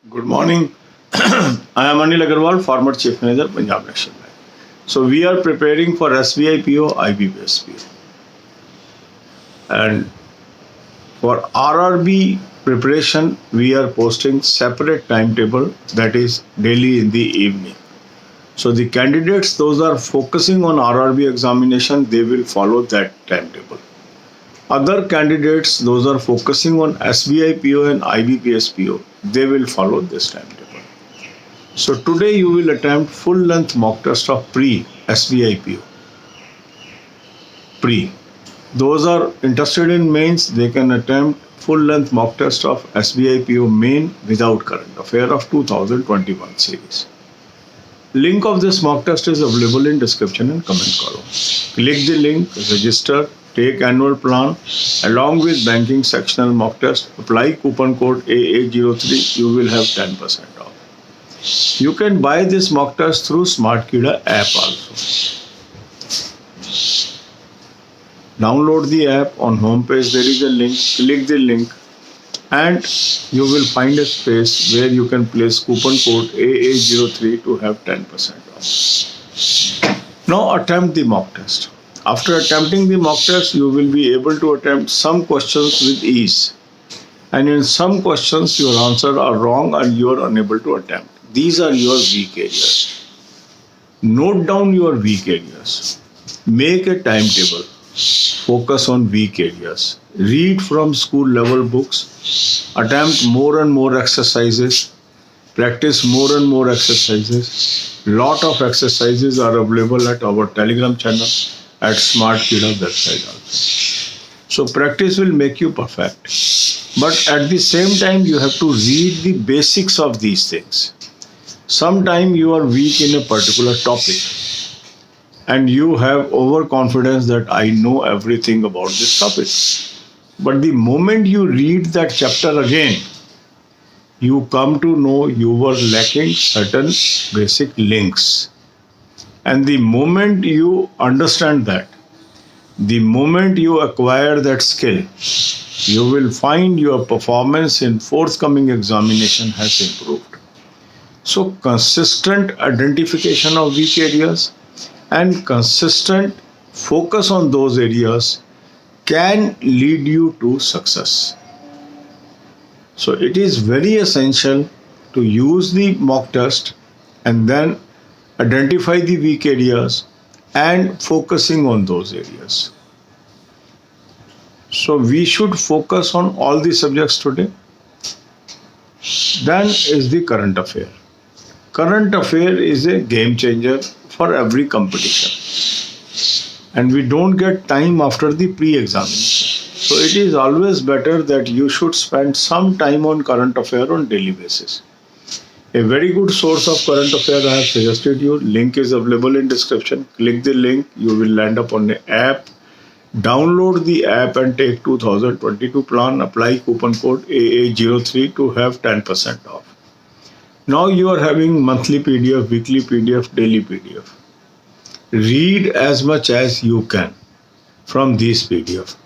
Good morning. I am Anil Agarwal, former Chief Manager, Punjab National Bank. So we are preparing for SBI PO, IBPS PO. And for RRB preparation, we are posting separate timetable, that is daily in the evening. So the candidates, those are focusing on RRB examination, they will follow that timetable. Other candidates, those are focusing on SBI PO and IBPS PO, they will follow this timetable. So today you will attempt full length mock test of pre-SBI PO. Pre. Those are interested in mains, they can attempt full length mock test of SBI PO main without current affair of 2021 series. Link of this mock test is available in description and comment column. Click the link, register, take annual plan along with banking sectional mock test. Apply coupon code AA03. You will have 10% off. You can buy this mock test through SmartKida app also. Download the app. On home page there is a link. Click the link and you will find a space where you can place coupon code AA03 to have 10% off. Now attempt the mock test. After attempting the mock test, you will be able to attempt some questions with ease. And in some questions, your answers are wrong and you are unable to attempt. These are your weak areas. Note down your weak areas. Make a timetable. Focus on weak areas. Read from school level books. Attempt more and more exercises. Practice more and more exercises. Lot of exercises are available at our Telegram channel at SmartKida website also. So practice will make you perfect. But at the same time, you have to read the basics of these things. Sometimes you are weak in a particular topic and you have overconfidence that I know everything about this topic. But the moment you read that chapter again, you come to know you were lacking certain basic links. And the moment you understand that, the moment you acquire that skill, you will find your performance in forthcoming examination has improved. So consistent identification of weak areas and consistent focus on those areas can lead you to success. So it is very essential to use the mock test and then identify the weak areas and focusing on those areas. So we should focus on all the subjects today. Then is the current affair. Current affair is a game changer for every competition. And we don't get time after the pre-examination. So it is always better that you should spend some time on current affair on daily basis. A very good source of current affair I have suggested you. Link is available in description. Click the link. You will land up on the app. Download the app and take 2022 plan. Apply coupon code AA03 to have 10% off. Now you are having monthly PDF, weekly PDF, daily PDF. Read as much as you can from these PDF.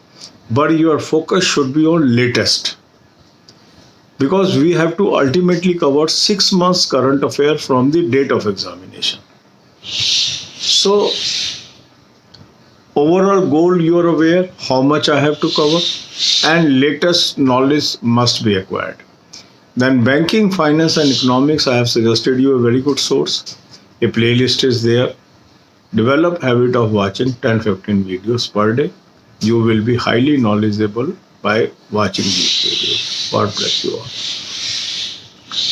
But your focus should be on latest. Because we have to ultimately cover 6 months current affair from the date of examination. So, overall goal you are aware how much I have to cover and latest knowledge must be acquired. Then banking, finance and economics, I have suggested you a very good source. A playlist is there. Develop habit of watching 10-15 videos per day. You will be highly knowledgeable by watching these videos. God bless you all.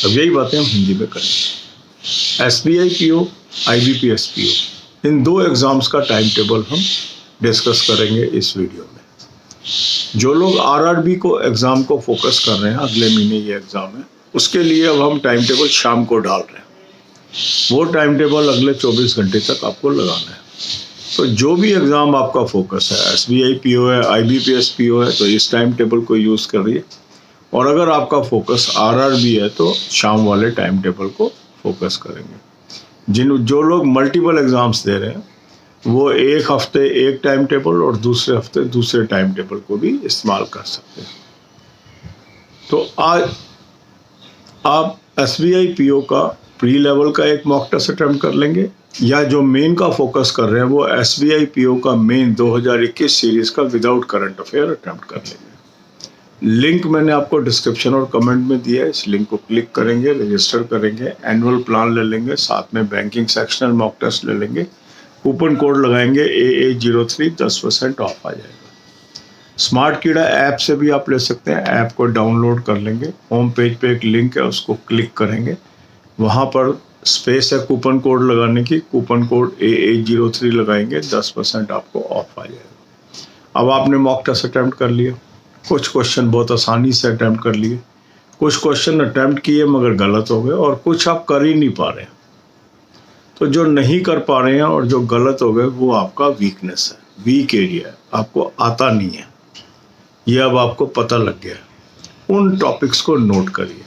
अब यही बातें हम हिंदी में करेंगे. SBI PO, IBPS PO, इन दो exams का time table हम discuss करेंगे इस वीडियो में. जो लोग RRB को एग्जाम को फोकस कर रहे हैं, अगले महीने ये एग्जाम है, उसके लिए अब हम टाइम टेबल शाम को डाल रहे हैं. वो टाइम टेबल अगले 24 घंटे तक आपको लगाना है. तो जो भी एग्जाम आपका फोकस है, SBI PO है, IBPS PO है, तो इस टाइम टेबल को यूज करिए. और अगर आपका फोकस RRB है तो शाम वाले टाइम टेबल को फोकस करेंगे. जो लोग मल्टीपल एग्जाम्स दे रहे हैं वो एक हफ्ते एक टाइम टेबल और दूसरे हफ्ते दूसरे टाइम टेबल को भी इस्तेमाल कर सकते हैं. तो आज आप SBI PO का प्री लेवल का एक मॉक टेस्ट अटेम्प्ट कर लेंगे, या जो मेन का फोकस कर रहे हैं वो SBI PO का मेन 2021 सीरीज का विदाउट करंट अफेयर अटेम्प्ट कर लेंगे। लिंक मैंने आपको डिस्क्रिप्शन और कमेंट में दिया है, इस लिंक को क्लिक करेंगे, रजिस्टर करेंगे, एनुअल प्लान ले लेंगे, साथ में बैंकिंग सेक्शनल मॉक टेस्ट ले लेंगे, कूपन कोड लगाएंगे AA03, 10% ऑफ आ जाएगा। स्मार्ट कीड़ा ऐप से भी आप ले सकते हैं, ऐप को डाउनलोड कर लेंगे, होम पेज पे एक लिंक है उसको क्लिक करेंगे, वहाँ पर स्पेस है कूपन कोड लगाने की, कूपन कोड AA03 लगाएंगे, 10% आपको ऑफ आ जाएगा। अब आपने मॉक टेस्ट अटेम्प्ट कर लिया, कुछ क्वेश्चन बहुत आसानी से अटेम्प्ट कर लिए, कुछ क्वेश्चन अटेम्प्ट किए मगर गलत हो गए, और कुछ आप कर ही नहीं पा रहे हैं। तो जो नहीं कर पा रहे हैं और जो गलत हो गए वो आपका वीकनेस है, वीक एरिया है, आपको आता नहीं है, ये अब आपको पता लग गया है। उन टॉपिक्स को नोट करिए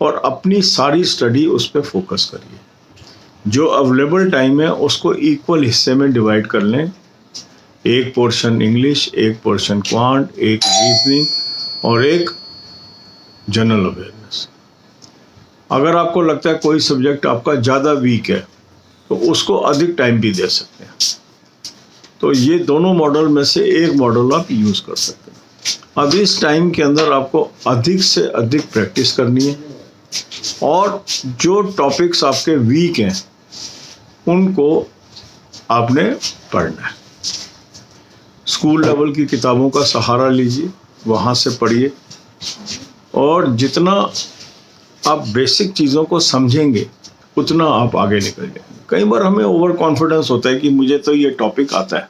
और अपनी सारी स्टडी उस पर फोकस करिए। जो अवेलेबल टाइम है उसको इक्वल हिस्से में डिवाइड कर लें, एक पोर्शन इंग्लिश, एक पोर्शन क्वांट, एक रीजनिंग और एक जनरल अवेयरनेस। अगर आपको लगता है कोई सब्जेक्ट आपका ज़्यादा वीक है तो उसको अधिक टाइम भी दे सकते हैं। तो ये दोनों मॉडल में से एक मॉडल आप यूज़ कर सकते हैं। अब इस टाइम के अंदर आपको अधिक से अधिक प्रैक्टिस करनी है और जो टॉपिक्स आपके वीक हैं उनको आपने पढ़ना है। स्कूल लेवल की किताबों का सहारा लीजिए, वहाँ से पढ़िए, और जितना आप बेसिक चीज़ों को समझेंगे उतना आप आगे निकल जाएंगे। कई बार हमें ओवर कॉन्फिडेंस होता है कि मुझे तो ये टॉपिक आता है,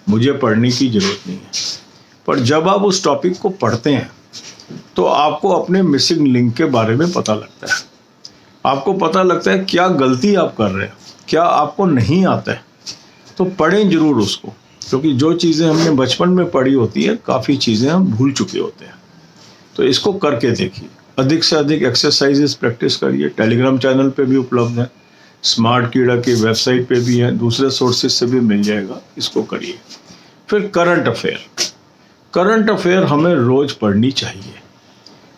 मुझे पढ़ने की ज़रूरत नहीं है। पर जब आप उस टॉपिक को पढ़ते हैं तो आपको अपने मिसिंग लिंक के बारे में पता लगता है, आपको पता लगता है क्या गलती आप कर रहे हैं, क्या आपको नहीं आता है। तो पढ़ें ज़रूर उसको, क्योंकि जो चीज़ें हमने बचपन में पढ़ी होती है काफ़ी चीज़ें हम भूल चुके होते हैं। तो इसको करके देखिए, अधिक से अधिक एक्सरसाइजेस प्रैक्टिस करिए। टेलीग्राम चैनल पे भी उपलब्ध है, स्मार्ट कीड़ा की वेबसाइट पे भी है, दूसरे सोर्सेज से भी मिल जाएगा, इसको करिए। फिर करंट अफेयर हमें रोज़ पढ़नी चाहिए।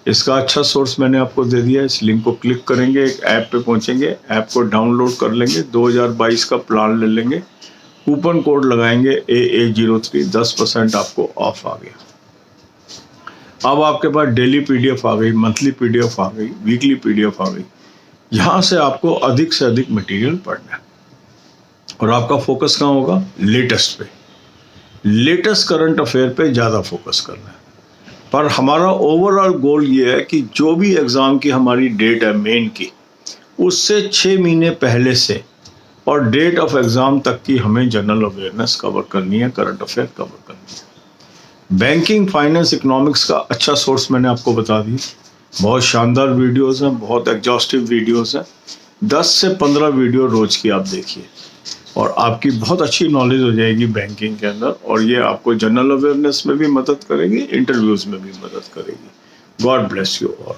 इसका अच्छा सोर्स मैंने आपको दे दिया है, इस लिंक को क्लिक करेंगे, एक ऐप पे पहुंचेंगे, ऐप को डाउनलोड कर लेंगे, 2022 का प्लान ले लेंगे, कूपन कोड लगाएंगे AA03, 10% आपको ऑफ आ गया। अब आपके पास डेली PDF आ गई, मंथली PDF आ गई, वीकली PDF आ गई। यहाँ से आपको अधिक से अधिक मटेरियल पढ़ना है और आपका फोकस कहाँ होगा? लेटेस्ट पे, लेटेस्ट करंट अफेयर पे ज़्यादा फोकस करना है। पर हमारा ओवरऑल गोल ये है कि जो भी एग्ज़ाम की हमारी डेट है मेन की, उससे 6 महीने पहले से और डेट ऑफ एग्ज़ाम तक की हमें जनरल अवेयरनेस कवर करनी है, करंट अफेयर कवर करनी है। बैंकिंग, फाइनेंस, इकोनॉमिक्स का अच्छा सोर्स मैंने आपको बता दी, बहुत शानदार वीडियोस हैं, बहुत एग्जॉस्टिव वीडियोस हैं। 10 से 15 वीडियो रोज़ की आप देखिए और आपकी बहुत अच्छी नॉलेज हो जाएगी बैंकिंग के अंदर, और ये आपको जनरल अवेयरनेस में भी मदद करेगी, इंटरव्यूज़ में भी मदद करेगी। God bless you all.